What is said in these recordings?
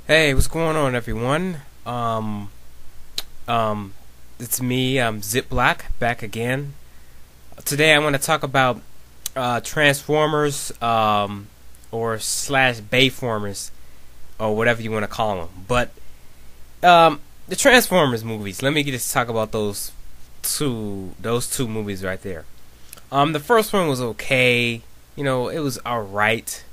Hey, what's going on, everyone? Um, it's me, Zip Black, back again. Today, I want to talk about Transformers, or slash BayFormers, or whatever you want to call them. But the Transformers movies. Let me just talk about those two movies right there. The first one was okay. It was alright.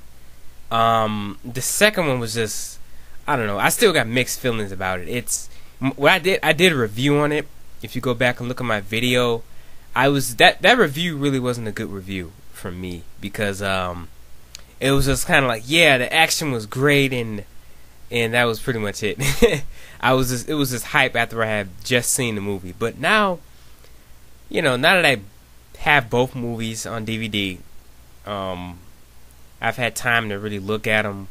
The second one was just, I don't know. I still got mixed feelings about it. What I did a review on it. If you go back and look at my video, that review really wasn't a good review from me because it was just kind of like, yeah, the action was great and that was pretty much it. It was just hype after I had just seen the movie. But now, now that I have both movies on DVD, I've had time to really look at them,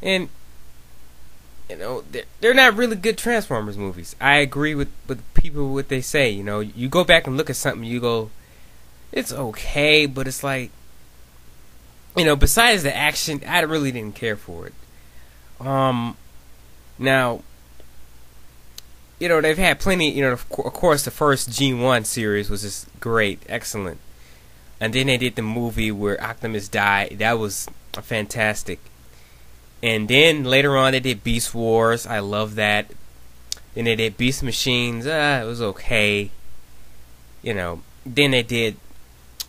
and they're not really good Transformers movies. I agree with people what they say. You go back and look at something, you go, it's okay, but it's like, besides the action, I really didn't care for it. Now, they've had plenty. Of course, the first G1 series was just great, excellent, and then they did the movie where Optimus died. That was fantastic. And then later on they did Beast Wars. I love that. Then they did Beast Machines. It was okay. Then they did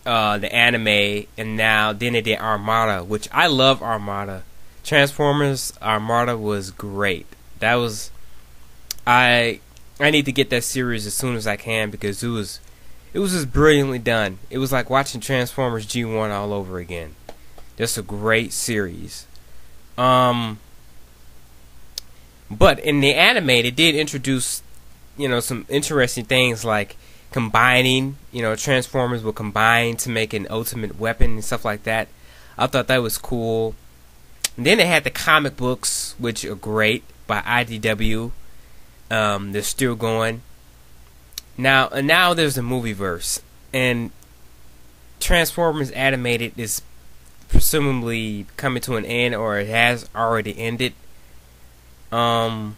the anime, and then they did Armada, which I love. Armada, Transformers Armada was great. That was I need to get that series as soon as I can because it was just brilliantly done. It was like watching Transformers G1 all over again. Just a great series. But in the anime, they did introduce, some interesting things like combining, Transformers will combine to make an ultimate weapon and stuff like that. I thought that was cool. And then they had the comic books, which are great, by IDW. They're still going. Now there's the movie verse, and Transformers animated is presumably coming to an end, or it has already ended. And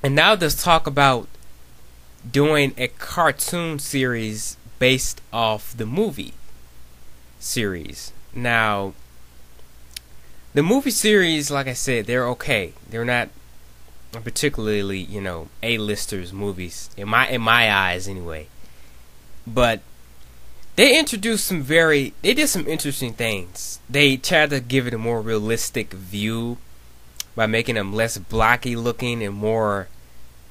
now there's talk about doing a cartoon series based off the movie series. Now, the movie series, like I said, they're okay. They're not particularly, A-listers movies in my eyes, anyway. But they introduced they did some interesting things. They tried to give it a more realistic view by making them less blocky looking and more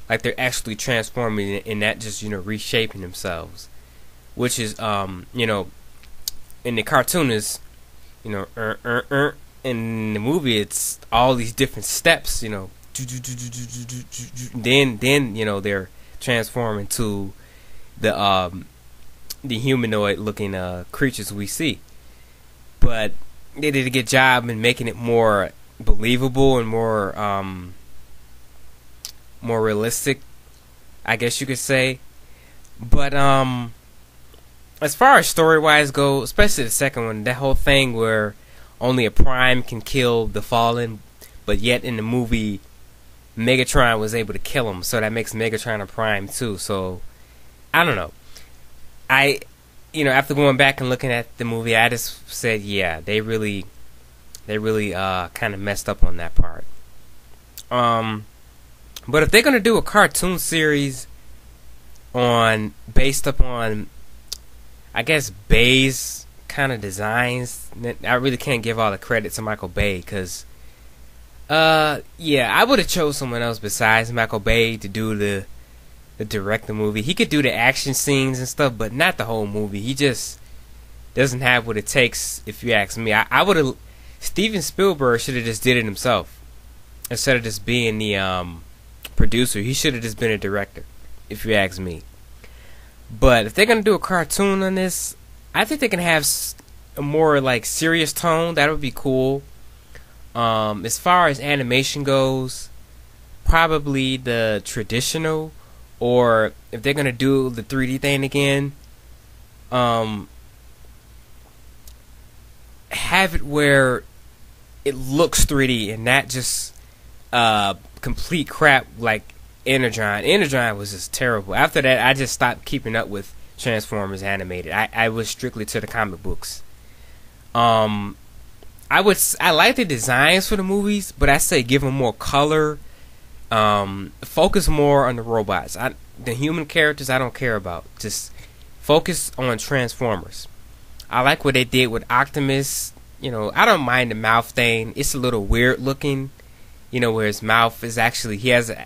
like they're actually transforming and not just, reshaping themselves. Which is, in the cartoon is, in the movie it's all these different steps, then they're transforming to the humanoid looking creatures we see. But they did a good job in making it more believable and more realistic, I guess you could say. But as far as story wise go, especially the second one, that whole thing where only a Prime can kill the Fallen, but yet in the movie Megatron was able to kill him, so that makes Megatron a Prime too. So I don't know. After going back and looking at the movie, I just said, yeah, they really kind of messed up on that part. But if they're gonna do a cartoon series based upon, I guess, Bay's kind of designs, I really can't give all the credit to Michael Bay because, I would have chose someone else besides Michael Bay to do the direct the movie. He could do the action scenes and stuff, but not the whole movie. He just doesn't have what it takes, if you ask me. I would have. Steven Spielberg should have just did it himself instead of just being the producer. He should have just been a director, if you ask me. But if they're gonna do a cartoon on this, I think they can have a more like serious tone. That would be cool. As far as animation goes, probably the traditional. Or if they're gonna do the 3D thing again, have it where it looks 3D and not just complete crap like Energon. Energon was just terrible. After that, I just stopped keeping up with Transformers animated. I was strictly to the comic books. I like the designs for the movies, but I say give them more color. Focus more on the robots. The human characters I don't care about. Just focus on Transformers. I like what they did with Optimus. I don't mind the mouth thing. It's a little weird looking. Where his mouth is actually has a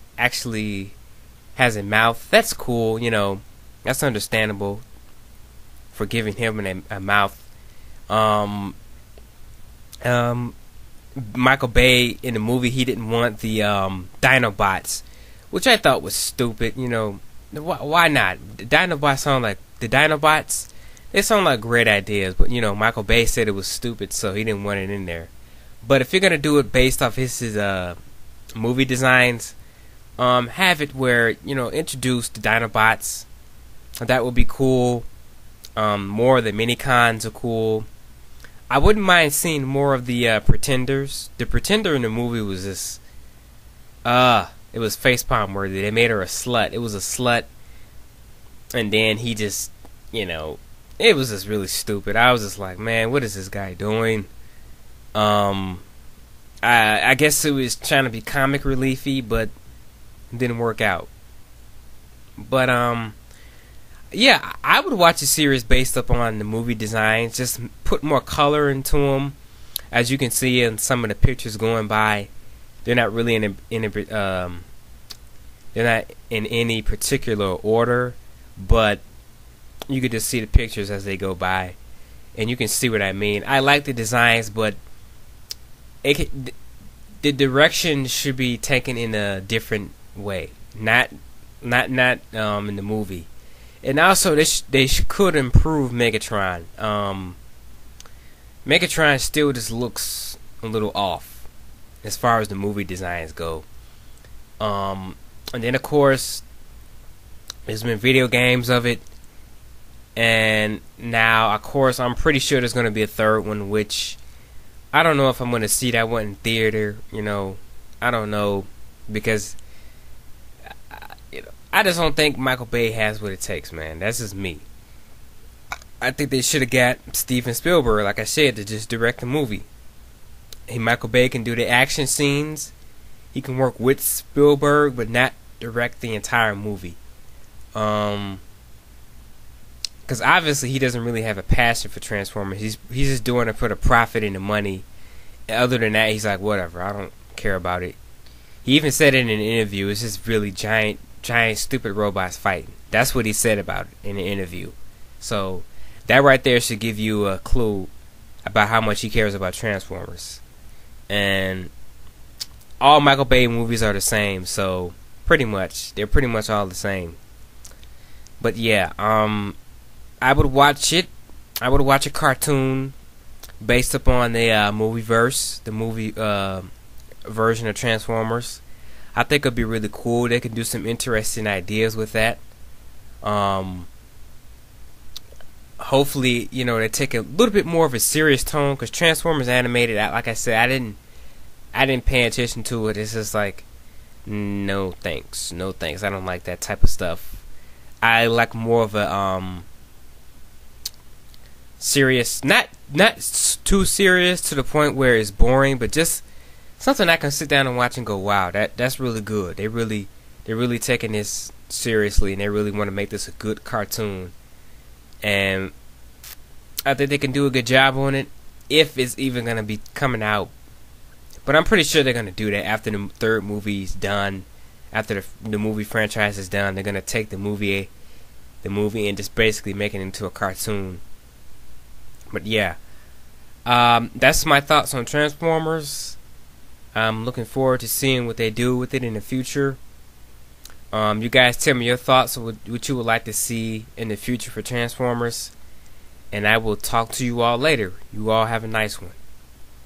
mouth. That's cool. That's understandable for giving him a mouth. Michael Bay in the movie, he didn't want the Dinobots, which I thought was stupid. Why not? The Dinobots sound like the Dinobots. They sound like great ideas, but Michael Bay said it was stupid, so he didn't want it in there. But if you're gonna do it based off his movie designs, have it where introduce the Dinobots. That would be cool. More of the mini-cons are cool. I wouldn't mind seeing more of the Pretenders. The Pretender in the movie was just it was facepalm worthy. They made her a slut. It was a slut, and then he just it was just really stupid. I was just like, man, what is this guy doing? I guess it was trying to be comic reliefy, but it didn't work out. But yeah, I would watch a series based upon the movie designs. Just put more color into them. As you can see in some of the pictures going by, they're not really they're not in any particular order, but you could just see the pictures as they go by, and you can see what I mean. I like the designs, but the direction should be taken in a different way, not in the movie. And also, they could improve Megatron. Megatron still just looks a little off as far as the movie designs go. And then, of course, there's been video games of it. And now, of course, I'm pretty sure there's going to be a third one, which I don't know if I'm going to see that one in theater. I don't know, because I just don't think Michael Bay has what it takes, man. That's just me. I think they should have got Steven Spielberg, like I said, to just direct the movie. Michael Bay can do the action scenes. He can work with Spielberg, but not direct the entire movie. Because obviously he doesn't really have a passion for Transformers. He's just doing it for the profit and the money. Other than that, he's like, whatever, I don't care about it. He even said it in an interview. It's just really giant, stupid robots fighting. That's what he said about it in the interview. So that right there should give you a clue about how much he cares about Transformers. And all Michael Bay movies are the same, so they're pretty much all the same. But yeah, I would watch it. I would watch a cartoon based upon the movie version of Transformers. I think it'd be really cool. They could do some interesting ideas with that. Hopefully, they take a little bit more of a serious tone, because Transformers animated, like I said, I didn't pay attention to it. It's just like, no thanks. I don't like that type of stuff. I like more of a serious, not too serious to the point where it's boring, but just something I can sit down and watch and go, wow, that's really good. They're really taking this seriously, and they really want to make this a good cartoon. And I think they can do a good job on it, if it's even going to be coming out. But I'm pretty sure they're going to do that after the third movie's done. After the movie franchise is done, they're going to take the movie and just basically make it into a cartoon. But yeah, that's my thoughts on Transformers. I'm looking forward to seeing what they do with it in the future. You guys tell me your thoughts on what you would like to see in the future for Transformers. And I will talk to you all later. You all have a nice one.